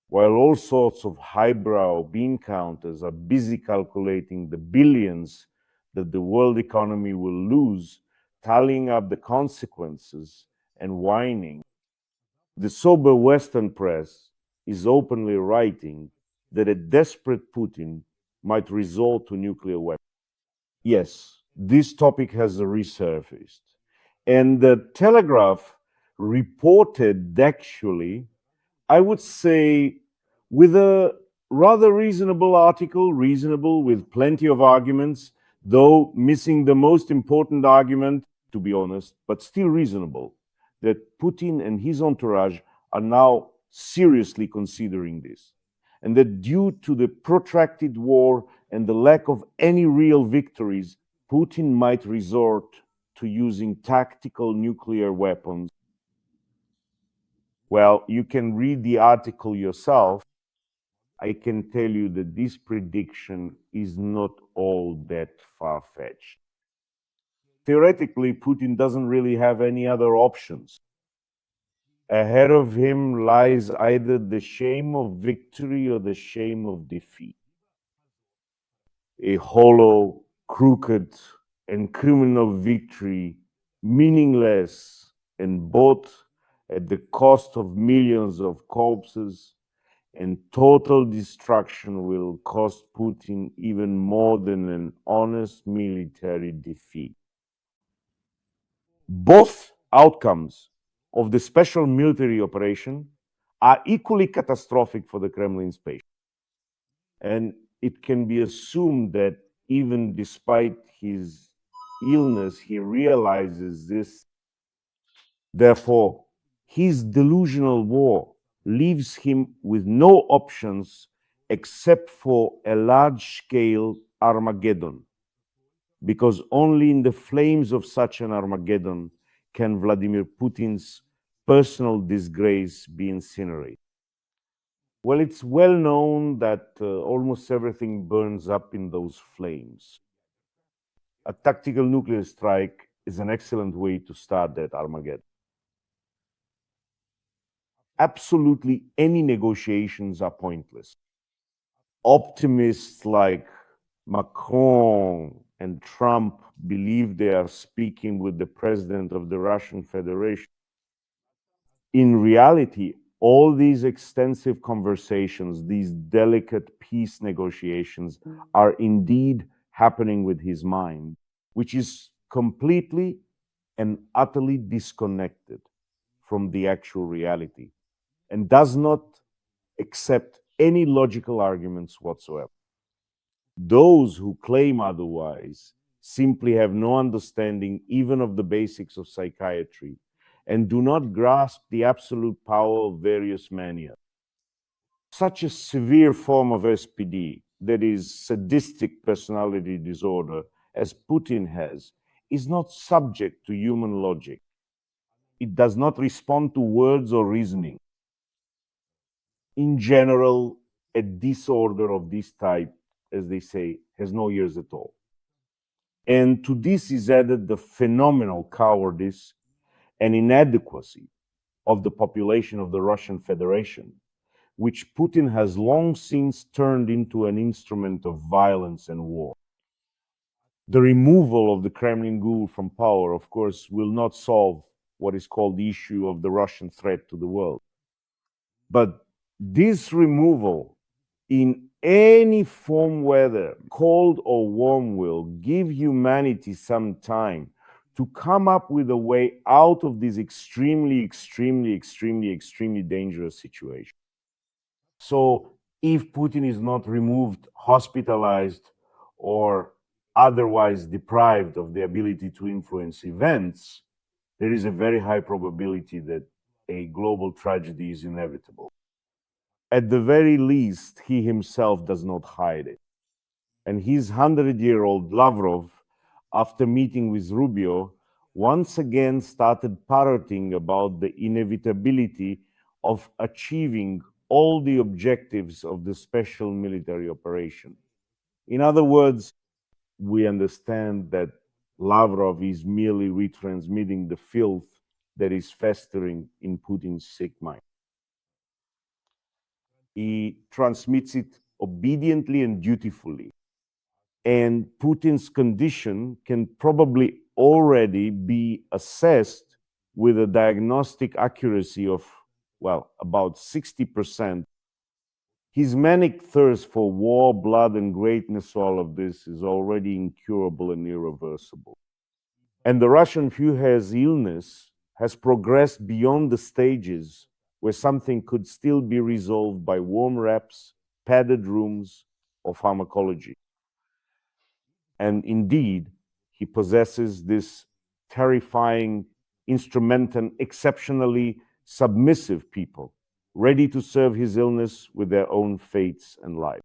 while all sorts of highbrow bean counters are busy calculating the billions that the world economy will lose, tallying up the consequences and whining, the sober Western press is openly writing that a desperate Putin might resort to nuclear weapons. Yes, this topic has resurfaced. And the Telegraph reported actually, I would say, with a rather reasonable article, reasonable with plenty of arguments, though missing the most important argument, to be honest, but still reasonable, that Putin and his entourage are now seriously considering this. And that due to the protracted war and the lack of any real victories, Putin might resort to using tactical nuclear weapons. Well, you can read the article yourself. I can tell you that this prediction is not all that far-fetched. Theoretically, Putin doesn't really have any other options. Ahead of him lies either the shame of victory or the shame of defeat. A hollow, crooked, and criminal victory, meaningless and bought at the cost of millions of corpses, and total destruction will cost Putin even more than an honest military defeat. Both outcomes of the special military operation are equally catastrophic for the Kremlin's patience. And it can be assumed that even despite his illness, he realizes this. Therefore, his delusional war leaves him with no options except for a large-scale Armageddon, because only in the flames of such an Armageddon can Vladimir Putin's personal disgrace be incinerated. Well, it's well known that almost everything burns up in those flames. A tactical nuclear strike is an excellent way to start that Armageddon. Absolutely any negotiations are pointless. Optimists like Macron and Trump believe they are speaking with the president of the Russian Federation. In reality, all these extensive conversations, these delicate peace negotiations, are indeed happening with his mind, which is completely and utterly disconnected from the actual reality and does not accept any logical arguments whatsoever. Those who claim otherwise simply have no understanding even of the basics of psychiatry and do not grasp the absolute power of various mania. Such a severe form of SPD, that is, sadistic personality disorder, as Putin has, is not subject to human logic. It does not respond to words or reasoning. In general, a disorder of this type, as they say, has no ears at all. And to this is added the phenomenal cowardice and inadequacy of the population of the Russian Federation, which Putin has long since turned into an instrument of violence and war. The removal of the Kremlin ghoul from power, of course, will not solve what is called the issue of the Russian threat to the world. But this removal in any form, whether cold or warm, will give humanity some time to come up with a way out of this extremely dangerous situation. So if Putin is not removed, hospitalized, or otherwise deprived of the ability to influence events, there is a very high probability that a global tragedy is inevitable. At the very least, he himself does not hide it. And his 100-year-old Lavrov, after meeting with Rubio, once again started parroting about the inevitability of achieving all the objectives of the special military operation. In other words, we understand that Lavrov is merely retransmitting the filth that is festering in Putin's sick mind. He transmits it obediently and dutifully. And Putin's condition can probably already be assessed with a diagnostic accuracy of, well, about 60%. His manic thirst for war, blood, and greatness, all of this is already incurable and irreversible. And the Russian Führer's illness has progressed beyond the stages where something could still be resolved by warm wraps, padded rooms, or pharmacology. And indeed, he possesses this terrifying instrument and exceptionally submissive people, ready to serve his illness with their own fates and lives.